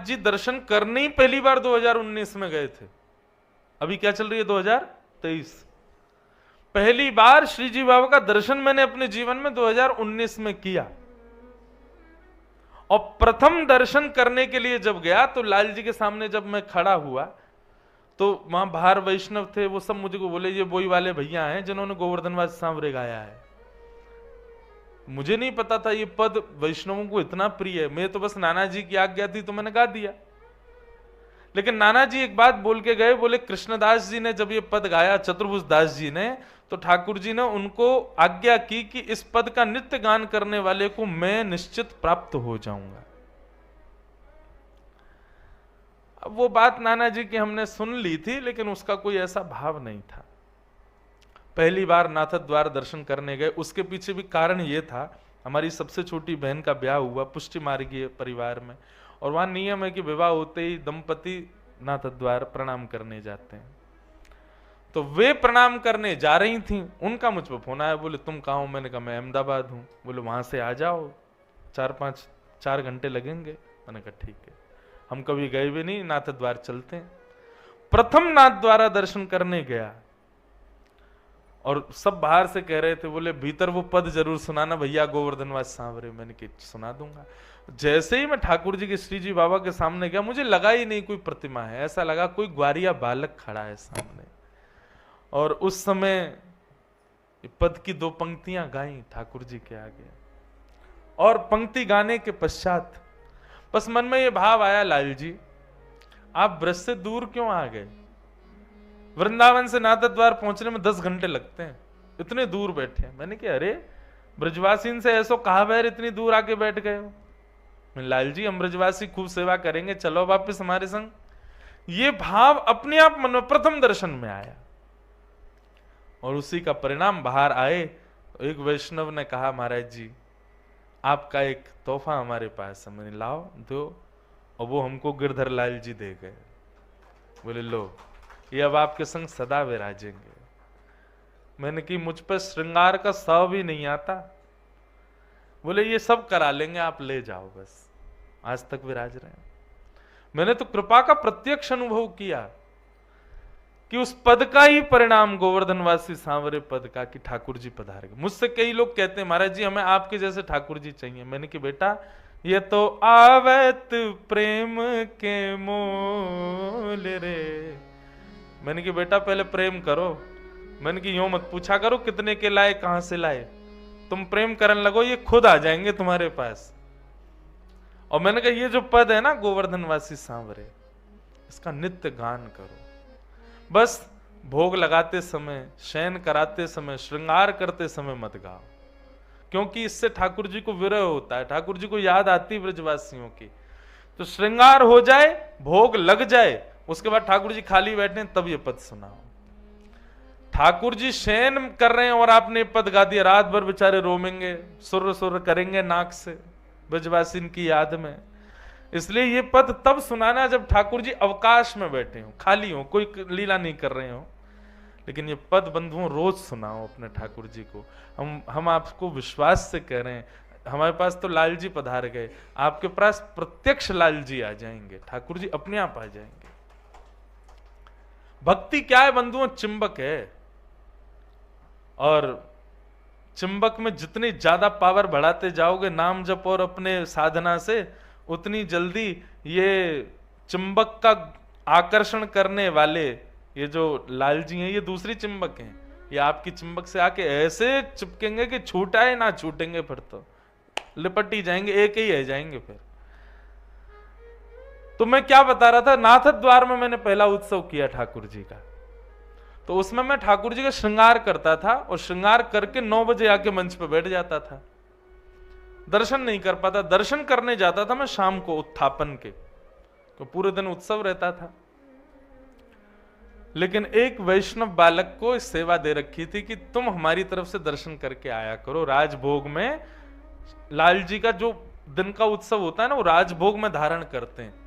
नाथ जी दर्शन करने ही पहली बार 2019 में गए थे। अभी क्या चल रही है 2023। पहली बार श्री जी बाबा का दर्शन मैंने अपने जीवन में 2019 में किया। और प्रथम दर्शन करने के लिए जब गया तो लाल जी के सामने जब मैं खड़ा हुआ तो वहां बाहर वैष्णव थे, वो सब मुझे को बोले ये बोई वाले भैया हैं जिन्होंने गोवर्धनवासी सांवरे गाया है। मुझे नहीं पता था ये पद वैष्णवों को इतना प्रिय है। मैं तो बस नाना जी की आज्ञा थी तो मैंने गा दिया। लेकिन नाना जी एक बात बोल के गए, बोले कृष्णदास जी ने जब ये पद गाया, चतुर्भुज दास जी ने, तो ठाकुर जी ने उनको आज्ञा की कि इस पद का नित्य गान करने वाले को मैं निश्चित प्राप्त हो जाऊंगा। अब वो बात नाना जी की हमने सुन ली थी, लेकिन उसका कोई ऐसा भाव नहीं था। पहली बार नाथ द्वार दर्शन करने गए, उसके पीछे भी कारण ये था, हमारी सबसे छोटी बहन का ब्याह हुआ पुष्टि मार्गीय परिवार में, और वहां नियम है कि विवाह होते ही दंपति नाथ द्वार प्रणाम करने जाते हैं। तो वे प्रणाम करने जा रही थी, उनका मुझ पर फोन आया, बोले तुम कहाँ हो? मैंने कहा मैं अहमदाबाद हूँ। बोले वहां से आ जाओ, 4 घंटे लगेंगे। मैंने कहा ठीक है, हम कभी गए भी नहीं, नाथ द्वार चलते हैं। प्रथम नाथ द्वारा दर्शन करने गया और सब बाहर से कह रहे थे, बोले भीतर वो पद जरूर सुनाना भैया गोवर्धनवासी सांवरे। मैंने कहा सुना दूंगा। जैसे ही मैं ठाकुर जी के श्री जी बाबा के सामने गया, मुझे लगा ही नहीं कोई प्रतिमा है, ऐसा लगा कोई ग्वारिया बालक खड़ा है सामने। और उस समय पद की 2 पंक्तियां गाई ठाकुर जी के आगे, और पंक्ति गाने के पश्चात बस मन में ये भाव आया, लाल जी आप ब्रज से दूर क्यों आ गए? वृंदावन से नाथ द्वार पहुंचने में 10 घंटे लगते हैं, इतने दूर बैठे हैं। मैंने कहा अरे ब्रजवासी से ऐसो कहा बैर इतनी दूर आके बैठ गए हो? मैं लाल जी हम ब्रजवासी खूब सेवा करेंगे, चलो वापिस हमारे संग। ये भाव अपने आप मन में प्रथम दर्शन में आया, और उसी का परिणाम बाहर आए। तो एक वैष्णव ने कहा महाराज जी आपका एक तोहफा हमारे पास है। मैंने लाओ दो, और वो हमको गिरधर लाल जी दे गए। बोले लो ये अब आपके संग सदा विराजेंगे। मैंने कि मुझ पर श्रृंगार का सौ भी नहीं आता। बोले ये सब करा लेंगे, आप ले जाओ बस, आज तक विराज रहे हैं। मैंने तो कृपा का प्रत्यक्ष अनुभव किया कि उस पद का ही परिणाम गोवर्धनवासी सांवरे पद का, कि ठाकुर जी पधार गए। मुझसे कई लोग कहते हैं महाराज जी हमें आपके जैसे ठाकुर जी चाहिए। मैंने कि बेटा ये तो आवत प्रेम के मोल रे। मैंने कि बेटा पहले प्रेम करो। मैंने कि यूं मत पूछा करो कितने के लाए कहां से लाए, तुम प्रेम करने लगो ये खुद आ जाएंगे तुम्हारे पास। और मैंने कहा ये जो पद है ना गोवर्धनवासी सांवरे, इसका नित्य गान करो। बस भोग लगाते समय, शयन कराते समय, श्रृंगार करते समय मत गाओ, क्योंकि इससे ठाकुर जी को विरह होता है, ठाकुर जी को याद आती ब्रजवासियों की। तो श्रृंगार हो जाए, भोग लग जाए, उसके बाद ठाकुर जी खाली बैठे तब ये पद सुनाओ। ठाकुर जी शयन कर रहे हैं और आपने पद गा दिया, रात भर बेचारे रोमेंगे, सुर सुर करेंगे नाक से ब्रजवासी की याद में। इसलिए ये पद तब सुनाना जब ठाकुर जी अवकाश में बैठे हो, खाली हो, कोई लीला नहीं कर रहे हो। लेकिन ये पद बंधुओं रोज सुनाओ अपने ठाकुर जी को। हम आपको विश्वास से कह रहे हैं, हमारे पास तो लाल जी पधार गए, आपके पास प्रत्यक्ष लाल जी आ जाएंगे, ठाकुर जी अपने आप आ जाएंगे। भक्ति क्या है बंधुओं? चिंबक है, और चिंबक में जितनी ज्यादा पावर बढ़ाते जाओगे नाम जप और अपने साधना से, उतनी जल्दी ये चिंबक का आकर्षण करने वाले ये जो लाल जी हैं, ये दूसरी चिंबक हैं, ये आपकी चिंबक से आके ऐसे चिपकेंगे कि छूटाए ना छूटेंगे, फिर तो लिपट ही जाएंगे, एक ही रह जाएंगे फिर। तो मैं क्या बता रहा था, नाथ द्वार में मैंने पहला उत्सव किया ठाकुर जी का। तो उसमें मैं ठाकुर जी का श्रृंगार करता था, और श्रृंगार करके 9 बजे आके मंच पे बैठ जाता था। दर्शन नहीं कर पाता, दर्शन करने जाता था मैं शाम को उत्थापन के, तो पूरे दिन उत्सव रहता था। लेकिन एक वैष्णव बालक को सेवा दे रखी थी कि तुम हमारी तरफ से दर्शन करके आया करो। राजभोग में लाल जी का जो दिन का उत्सव होता है ना, वो राजभोग में धारण करते हैं।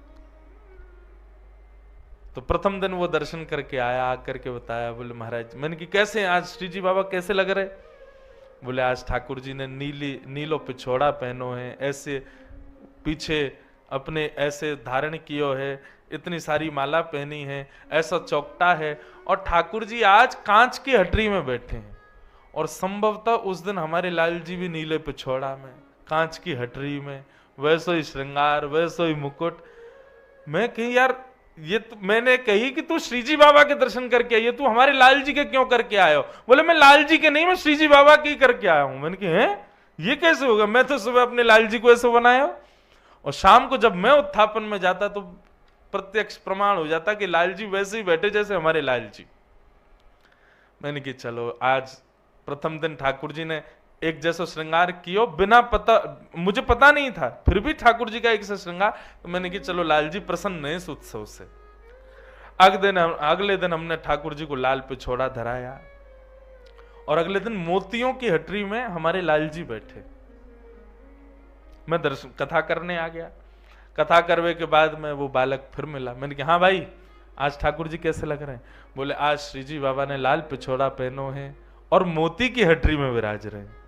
तो प्रथम दिन वो दर्शन करके आया, आकर के बताया, बोले महाराज, मैंने कि कैसे हैं आज श्री जी बाबा, कैसे लग रहे? बोले आज ठाकुर जी ने नीलो पिछोड़ा पहनो है, ऐसे पीछे अपने ऐसे धारण कियो है, इतनी सारी माला पहनी है, ऐसा चौकटा है, और ठाकुर जी आज कांच की हटरी में बैठे हैं। और संभवतः उस दिन हमारे लाल जी भी नीले पिछोड़ा में, कांच की हटरी में, वैसो ही श्रृंगार, वैसो ही मुकुट। मैं कही यार, ये तो मैंने कही कि तू श्रीजी बाबा के दर्शन करके आई, तू हमारे लाल जी के क्यों करके आयो? बोले मैं लाल जी के नहीं, मैं श्रीजी बाबा के ही करके आया हूं। मैंने कहा हैं, ये कैसे होगा? मैं तो सुबह अपने लाल जी को ऐसे बनाया, और शाम को जब मैं उत्थापन में जाता तो प्रत्यक्ष प्रमाण हो जाता कि लाल जी वैसे ही बैठे जैसे हमारे लाल जी। मैंने कहा चलो, आज प्रथम दिन ठाकुर जी ने एक जैसा श्रृंगार किया, बिना पता, मुझे पता नहीं था, फिर भी ठाकुर जी का एक सा श्रृंगार। तो मैंने कहा चलो लाल जी प्रसन्न है इस उत्सव से। अगले दिन हमने ठाकुर जी को लाल पिछोड़ा धराया, और अगले दिन मोतियों की हटरी में हमारे लाल जी बैठे। मैं दर्शन कथा करने आ गया। कथा करने के बाद में वो बालक फिर मिला। मैंने कहा हाँ भाई, आज ठाकुर जी कैसे लग रहे हैं? बोले आज श्रीजी बाबा ने लाल पिछोड़ा पहनो है और मोती की हटरी में विराज रहे हैं।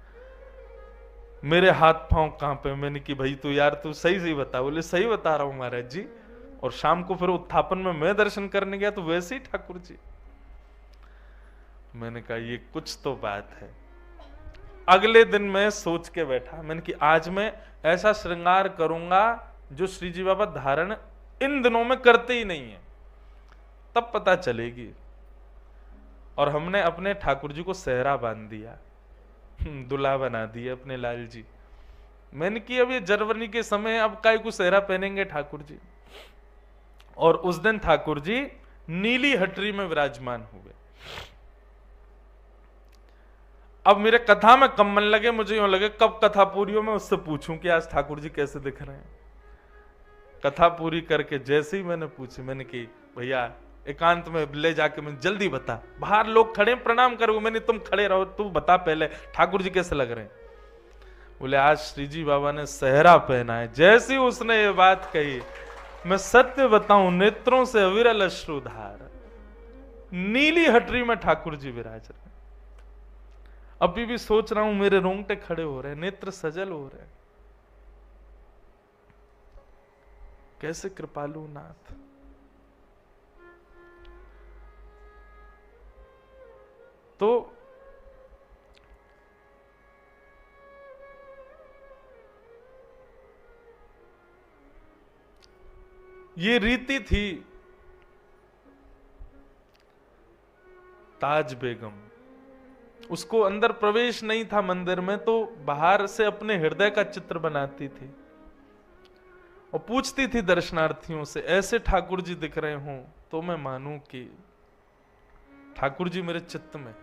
मेरे हाथ पांव कांपे। मैंने कि भाई तू यार तू सही बता। बोले सही बता रहा हूं महाराज जी। और शाम को फिर उत्थापन में मैं दर्शन करने गया तो वैसे ही ठाकुर जी। मैंने कहा ये कुछ तो बात है। अगले दिन मैं सोच के बैठा, मैंने कि आज मैं ऐसा श्रृंगार करूंगा जो श्रीजी बाबा धारण इन दिनों में करते ही नहीं है, तब पता चलेगी। और हमने अपने ठाकुर जी को सेहरा बांध दिया, दुल्हा बना दिया अपने लाल जी। मैंने कि अब ये जनवरी के समय अब काय को सेहरा पहनेंगे ठाकुर जी। और उस दिन ठाकुर जी नीली हटरी में विराजमान हुए। अब मेरे कथा में कम मन लगे, मुझे यूं लगे कब कथा पूरी हो मैं उससे पूछूं कि आज ठाकुर जी कैसे दिख रहे हैं। कथा पूरी करके जैसे ही मैंने पूछी, मैंने कि भैया एकांत में ले जाके मैं जल्दी बता, बाहर लोग खड़े प्रणाम करो। मैंने तुम खड़े रहो, तू बता पहले ठाकुर जी कैसे लग रहे हैं। बोले आज श्रीजी बाबा ने सेहरा पहना है। जैसे ही उसने ये बात कही, मैं सत्य बताऊं नेत्रों से अविरल अश्रुधार, नीली हटरी में ठाकुर जी विराज रहे। अभी भी सोच रहा हूं, मेरे रोंगटे खड़े हो रहे हैं, नेत्र सजल हो रहे हैं। कैसे कृपालु नाथ। तो ये रीति थी ताज बेगम। उसको अंदर प्रवेश नहीं था मंदिर में, तो बाहर से अपने हृदय का चित्र बनाती थी और पूछती थी दर्शनार्थियों से, ऐसे ठाकुर जी दिख रहे हों तो मैं मानूं कि ठाकुर जी मेरे चित्त में।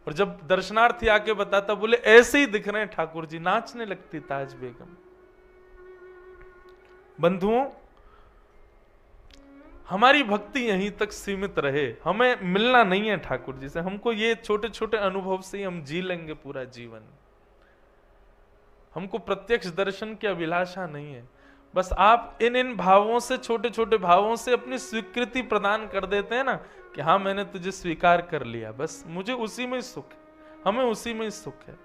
और जब दर्शनार्थी आके बताता, बोले ऐसे ही दिख रहे हैं ठाकुर जी, नाचने लगती ताज बेगम। बंधुओं, हमारी भक्ति यहीं तक सीमित रहे, हमें मिलना नहीं है ठाकुर जी से। हमको ये छोटे छोटे अनुभव से ही हम जी लेंगे पूरा जीवन। हमको प्रत्यक्ष दर्शन की अभिलाषा नहीं है। बस आप इन भावों से, छोटे छोटे भावों से अपनी स्वीकृति प्रदान कर देते हैं ना, कि हाँ मैंने तुझे स्वीकार कर लिया, बस मुझे उसी में सुख है, हमें उसी में सुख है।